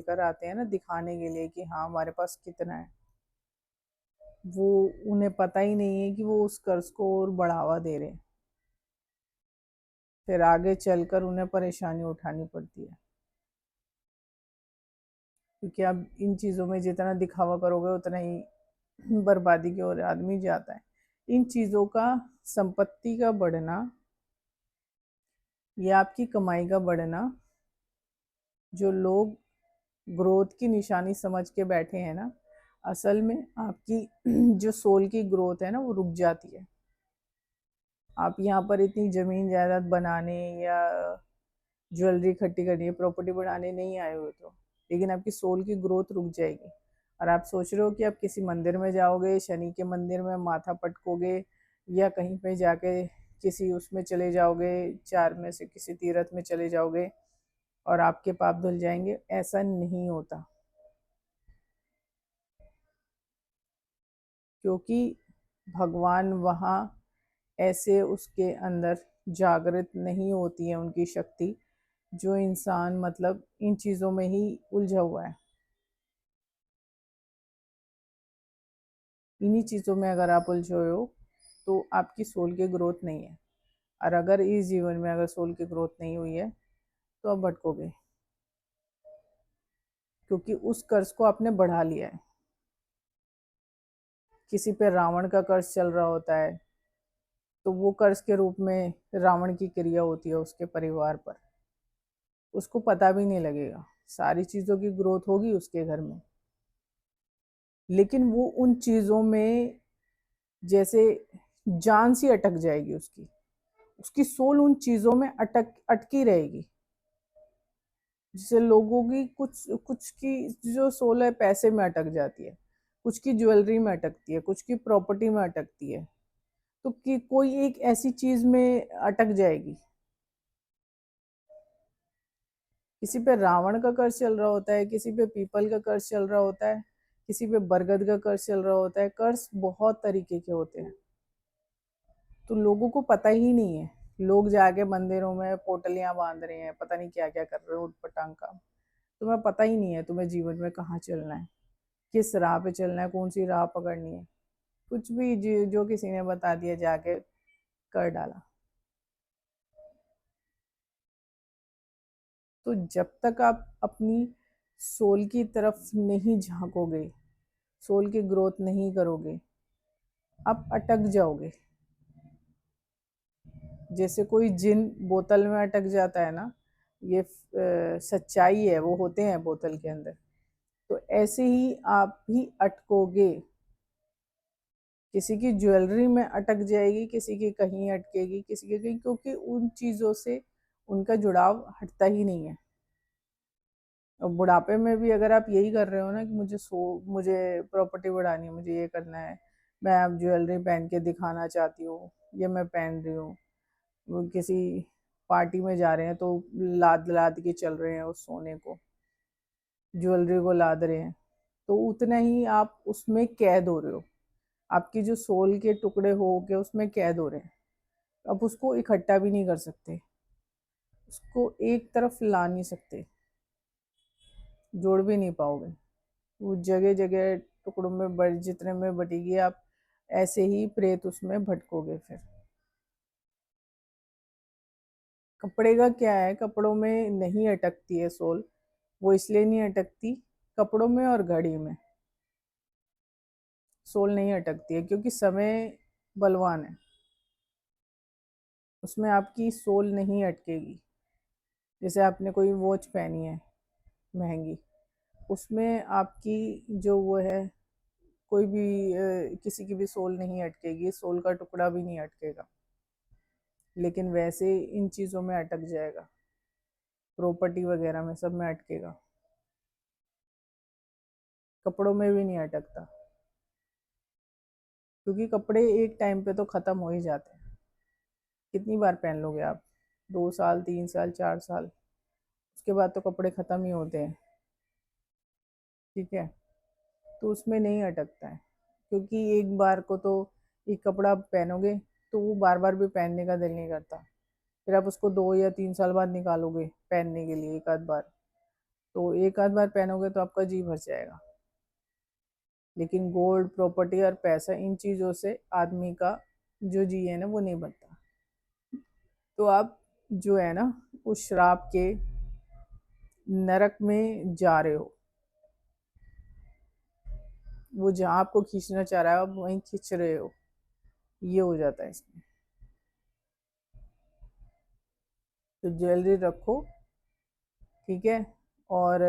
लेकर आते हैं ना दिखाने के लिए कि हाँ हमारे पास कितना है, वो उन्हें पता ही नहीं है कि वो उस कर्ज को और बढ़ावा दे रहे हैं। फिर आगे चलकर उन्हें परेशानी उठानी पड़ती है, क्योंकि आप इन चीज़ों में जितना दिखावा करोगे उतना ही बर्बादी की ओर आदमी जाता है। इन चीज़ों का, संपत्ति का बढ़ना या आपकी कमाई का बढ़ना, जो लोग ग्रोथ की निशानी समझ के बैठे हैं ना, असल में आपकी जो सोल की ग्रोथ है ना वो रुक जाती है। आप यहाँ पर इतनी ज़मीन जायदाद बनाने या ज्वेलरी इकट्ठी करनी है, प्रॉपर्टी बढ़ाने नहीं आए हो तो, लेकिन आपकी सोल की ग्रोथ रुक जाएगी। और आप सोच रहे हो कि आप किसी मंदिर में जाओगे, शनि के मंदिर में माथा पटकोगे या कहीं पे जाके किसी उसमें चले जाओगे, चार में से किसी तीर्थ में चले जाओगे और आपके पाप धुल जाएंगे। ऐसा नहीं होता, क्योंकि भगवान वहाँ ऐसे उसके अंदर जागृत नहीं होती है उनकी शक्ति, जो इंसान मतलब इन चीज़ों में ही उलझा हुआ है। इन्हीं चीज़ों में अगर आप उलझे हुए हो तो आपकी सोल की ग्रोथ नहीं है। और अगर इस जीवन में अगर सोल की ग्रोथ नहीं हुई है तो आप भटकोगे, क्योंकि उस कर्ज को आपने बढ़ा लिया है। किसी पे रावण का कर्ज चल रहा होता है तो वो कर्ज के रूप में रावण की क्रिया होती है उसके परिवार पर, उसको पता भी नहीं लगेगा, सारी चीज़ों की ग्रोथ होगी उसके घर में, लेकिन वो उन चीज़ों में जैसे जान सी अटक जाएगी उसकी, उसकी सोल उन चीज़ों में अटकी रहेगी। जैसे लोगों की कुछ कुछ की जो सोल है पैसे में अटक जाती है, कुछ की ज्वेलरी में अटकती है, कुछ की प्रॉपर्टी में अटकती है, तो कि कोई एक ऐसी चीज में अटक जाएगी। किसी पे रावण का कर्ज चल रहा होता है, किसी पे पीपल का कर्ज चल रहा होता है, किसी पे बरगद का कर्ज चल रहा होता है। कर्ज बहुत तरीके के होते हैं, तो लोगों को पता ही नहीं है। लोग जाके मंदिरों में पोटलियां बांध रहे हैं, पता नहीं क्या क्या कर रहे हैं, उटपटांग काम। तुम्हें पता ही नहीं है तुम्हें जीवन में कहाँ चलना है, किस राह पे चलना है, कौन सी राह पकड़नी है। कुछ भी जो किसी ने बता दिया जाके कर डाला। तो जब तक आप अपनी सोल की तरफ नहीं झांकोगे, सोल की ग्रोथ नहीं करोगे, आप अटक जाओगे। जैसे कोई जिन बोतल में अटक जाता है ना, ये सच्चाई है, वो होते हैं बोतल के अंदर। तो ऐसे ही आप भी अटकोगे, किसी की ज्वेलरी में अटक जाएगी, किसी की कहीं अटकेगी, किसी की कहीं, क्योंकि उन चीज़ों से उनका जुड़ाव हटता ही नहीं है। और बुढ़ापे में भी अगर आप यही कर रहे हो ना कि मुझे प्रॉपर्टी बढ़ानी है, मुझे ये करना है, मैं अब ज्वेलरी पहन के दिखाना चाहती हूँ, ये मैं पहन रही हूँ, वो किसी पार्टी में जा रहे हैं तो लाद लाद के चल रहे हैं उस सोने को, ज्वेलरी को लाद रहे हैं, तो उतना ही आप उसमें कैद हो रहे हो। आपकी जो सोल के टुकड़े हो के उसमें कैद हो रहे हैं। अब उसको इकट्ठा भी नहीं कर सकते, उसको एक तरफ ला नहीं सकते, जोड़ भी नहीं पाओगे। वो जगह जगह टुकड़ों में जितने में बटेगी आप, ऐसे ही प्रेत उसमें भटकोगे। फिर कपड़े का क्या है, कपड़ों में नहीं अटकती है सोल। वो इसलिए नहीं अटकती, कपड़ों में और घड़ी में सोल नहीं अटकती है, क्योंकि समय बलवान है, उसमें आपकी सोल नहीं अटकेगी। जैसे आपने कोई वॉच पहनी है महंगी, उसमें आपकी जो वो है, कोई भी किसी की भी सोल नहीं अटकेगी, सोल का टुकड़ा भी नहीं अटकेगा। लेकिन वैसे इन चीज़ों में अटक जाएगा, प्रॉपर्टी वगैरह में सब में अटकेगा, कपड़ों में भी नहीं अटकता, क्योंकि कपड़े एक टाइम पे तो ख़त्म हो ही जाते हैं। कितनी बार पहन लोगे आप, 2 साल 3 साल 4 साल, उसके बाद तो कपड़े ख़त्म ही होते हैं। ठीक है, तो उसमें नहीं अटकता है, क्योंकि एक बार को तो एक कपड़ा आप पहनोगे तो वो बार बार भी पहनने का दिल नहीं करता। फिर आप उसको 2 या 3 साल बाद निकालोगे पहनने के लिए एक आध बार, तो एक आध बार पहनोगे तो आपका जी भर जाएगा। लेकिन गोल्ड, प्रॉपर्टी और पैसा, इन चीज़ों से आदमी का जो जी है ना वो नहीं बनता। तो आप जो है ना उस श्राप के नरक में जा रहे हो। वो जहाँ आपको खींचना चाह रहा है आप वहीं खींच रहे हो, ये हो जाता है इसमें। तो ज्वेलरी रखो, ठीक है। और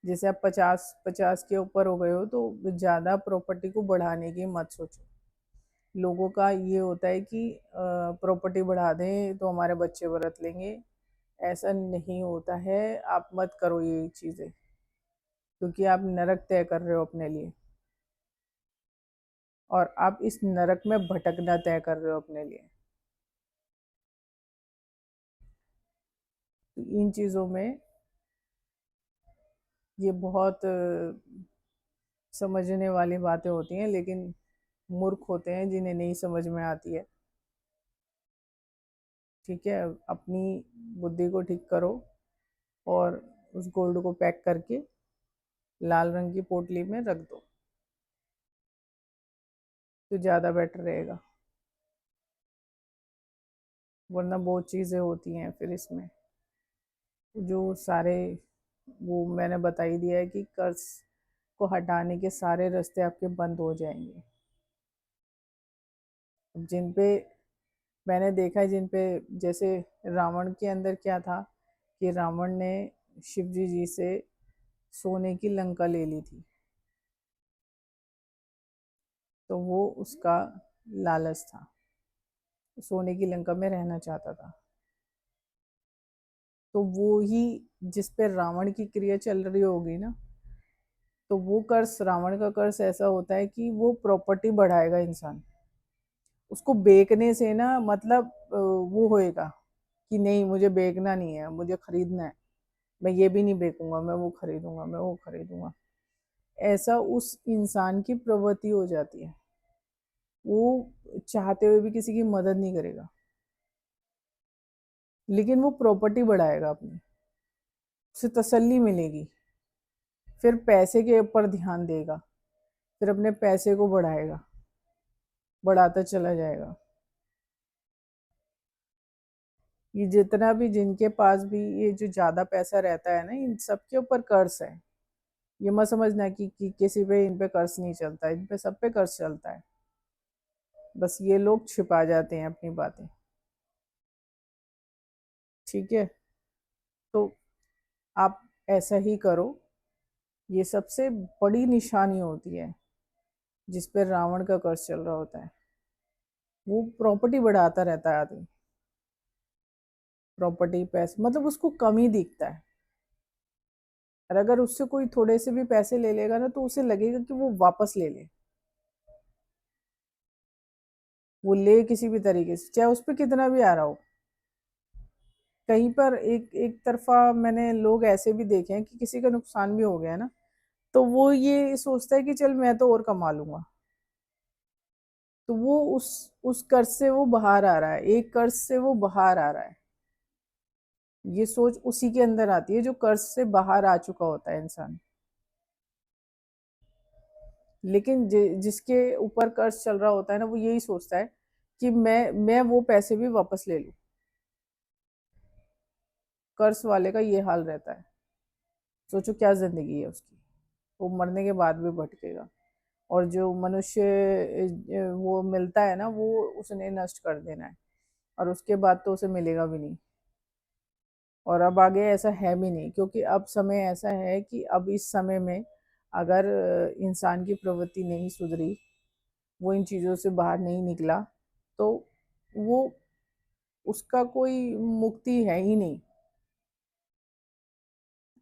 जैसे आप 50 के ऊपर हो गए हो तो ज़्यादा प्रॉपर्टी को बढ़ाने की मत सोचो। लोगों का ये होता है कि प्रॉपर्टी बढ़ा दें तो हमारे बच्चे बरत लेंगे। ऐसा नहीं होता है, आप मत करो ये चीज़ें, क्योंकि आप नरक तय कर रहे हो अपने लिए, और आप इस नरक में भटकना तय कर रहे हो अपने लिए। तो इन चीज़ों में ये बहुत समझने वाली बातें होती हैं, लेकिन मूर्ख होते हैं जिन्हें नहीं समझ में आती है। ठीक है, अपनी बुद्धि को ठीक करो और उस गोल्ड को पैक करके लाल रंग की पोटली में रख दो, तो ज़्यादा बेटर रहेगा। वरना बहुत चीज़ें होती हैं फिर इसमें, जो सारे, वो मैंने बता ही दिया है कि कर्ज को हटाने के सारे रास्ते आपके बंद हो जाएंगे। जिन पे मैंने देखा है, जिन पे, जैसे रावण के अंदर क्या था कि रावण ने शिव जी से सोने की लंका ले ली थी, तो वो उसका लालच था, सोने की लंका में रहना चाहता था। तो वो ही, जिस पे रावण की क्रिया चल रही होगी ना, तो वो कर्स, रावण का कर्स ऐसा होता है कि वो प्रॉपर्टी बढ़ाएगा इंसान। उसको बेचने से ना मतलब वो होएगा कि नहीं, मुझे बेचना नहीं है, मुझे खरीदना है। मैं ये भी नहीं बेचूंगा, मैं वो खरीदूंगा, मैं वो खरीदूंगा। ऐसा उस इंसान की प्रवृत्ति हो जाती है। वो चाहते हुए भी किसी की मदद नहीं करेगा, लेकिन वो प्रॉपर्टी बढ़ाएगा अपनी, उसे तसल्ली मिलेगी, फिर पैसे के ऊपर ध्यान देगा, फिर अपने पैसे को बढ़ाएगा, बढ़ाता चला जाएगा। ये जितना भी, जिनके पास भी ये जो ज्यादा पैसा रहता है ना, इन सबके ऊपर कर्ज है। ये मत समझना कि किसी पे, इन पे कर्ज नहीं चलता, इन पे सब पे कर्ज चलता है। बस ये लोग छिपा जाते हैं अपनी बातें। ठीक है, तो आप ऐसा ही करो। ये सबसे बड़ी निशानी होती है जिस पे रावण का कर्ज चल रहा होता है। वो प्रॉपर्टी बढ़ाता रहता है आदमी, प्रॉपर्टी, पैसे, मतलब उसको कमी दिखता है। और अगर उससे कोई थोड़े से भी पैसे ले लेगा ना, तो उसे लगेगा कि वो वापस ले ले। वो ले किसी भी तरीके से, चाहे उस पर कितना भी आ रहा हो। कहीं पर एक एक तरफा मैंने लोग ऐसे भी देखे हैं कि किसी का नुकसान भी हो गया ना, तो वो ये सोचता है कि चल मैं तो और कमा लूंगा। तो वो उस कर्ज से वो बाहर आ रहा है, एक कर्ज से वो बाहर आ रहा है। ये सोच उसी के अंदर आती है जो कर्ज से बाहर आ चुका होता है इंसान। लेकिन जिसके ऊपर कर्ज चल रहा होता है ना, वो यही सोचता है कि मैं वो पैसे भी वापस ले लूं। कर्ज वाले का ये हाल रहता है। सोचो क्या जिंदगी है उसकी, वो मरने के बाद भी भटकेगा। और जो मनुष्य वो मिलता है ना, वो उसने नष्ट कर देना है, और उसके बाद तो उसे मिलेगा भी नहीं। और अब आगे ऐसा है भी नहीं, क्योंकि अब समय ऐसा है कि अब इस समय में अगर इंसान की प्रवृत्ति नहीं सुधरी, वो इन चीज़ों से बाहर नहीं निकला, तो वो, उसका कोई मुक्ति है ही नहीं।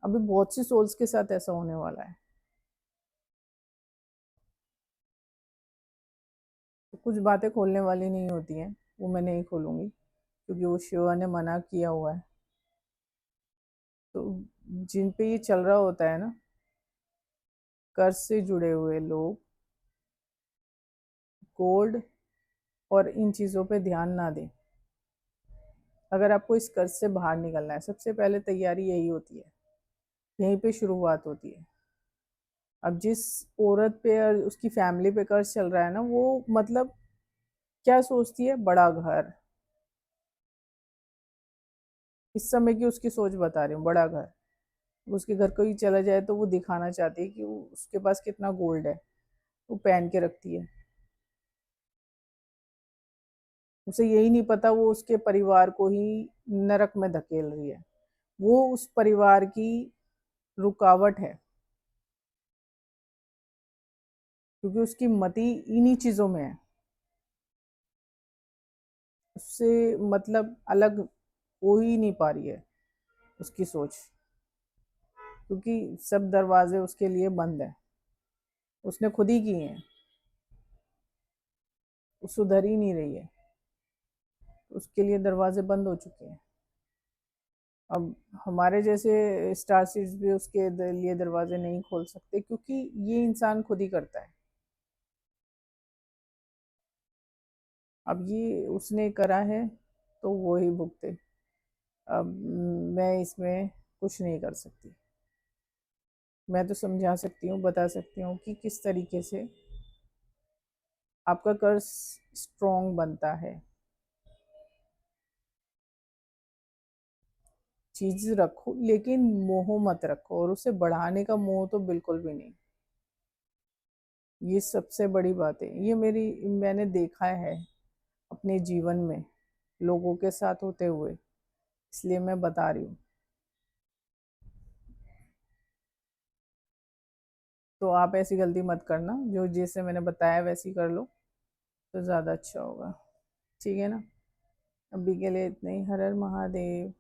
अभी बहुत सी सोल्स के साथ ऐसा होने वाला है। तो कुछ बातें खोलने वाली नहीं होती हैं, वो मैं नहीं खोलूंगी, क्योंकि वो शिवा ने मना किया हुआ है। तो जिन पे ये चल रहा होता है ना, कर्ज से जुड़े हुए लोग गोल्ड और इन चीज़ों पे ध्यान ना दें। अगर आपको इस कर्ज से बाहर निकलना है, सबसे पहले तैयारी यही होती है। यहीं पे शुरुआत होती है। अब जिस औरत पे और उसकी फैमिली पे कर्ज चल रहा है ना, वो मतलब क्या सोचती है, बड़ा घर। इस समय की उसकी सोच बता रही हूँ, बड़ा घर। उसके घर कोई चला जाए तो वो दिखाना चाहती है कि उसके पास कितना गोल्ड है, वो पहन के रखती है। उसे यही नहीं पता वो उसके परिवार को ही नरक में धकेल रही है। वो उस परिवार की रुकावट है, क्योंकि उसकी मति इन्हीं चीजों में है। उससे मतलब अलग हो ही नहीं पा रही है उसकी सोच, क्योंकि सब दरवाजे उसके लिए बंद है, उसने खुद ही किए हैं। वो सुधर ही नहीं रही है, उसके लिए दरवाजे बंद हो चुके हैं। अब हमारे जैसे स्टार सीड्स भी उसके लिए दरवाजे नहीं खोल सकते, क्योंकि ये इंसान खुद ही करता है। अब ये उसने करा है तो वो ही भुगते। अब मैं इसमें कुछ नहीं कर सकती। मैं तो समझा सकती हूँ, बता सकती हूँ कि किस तरीके से आपका कर्ज स्ट्रॉन्ग बनता है। चीज रखो, लेकिन मोह मत रखो, और उसे बढ़ाने का मोह तो बिल्कुल भी नहीं। ये सबसे बड़ी बात है, ये मैंने देखा है अपने जीवन में लोगों के साथ होते हुए, इसलिए मैं बता रही हूँ। तो आप ऐसी गलती मत करना, जो जैसे मैंने बताया वैसी कर लो तो ज़्यादा अच्छा होगा। ठीक है ना? अभी के लिए इतना ही। हर हर महादेव।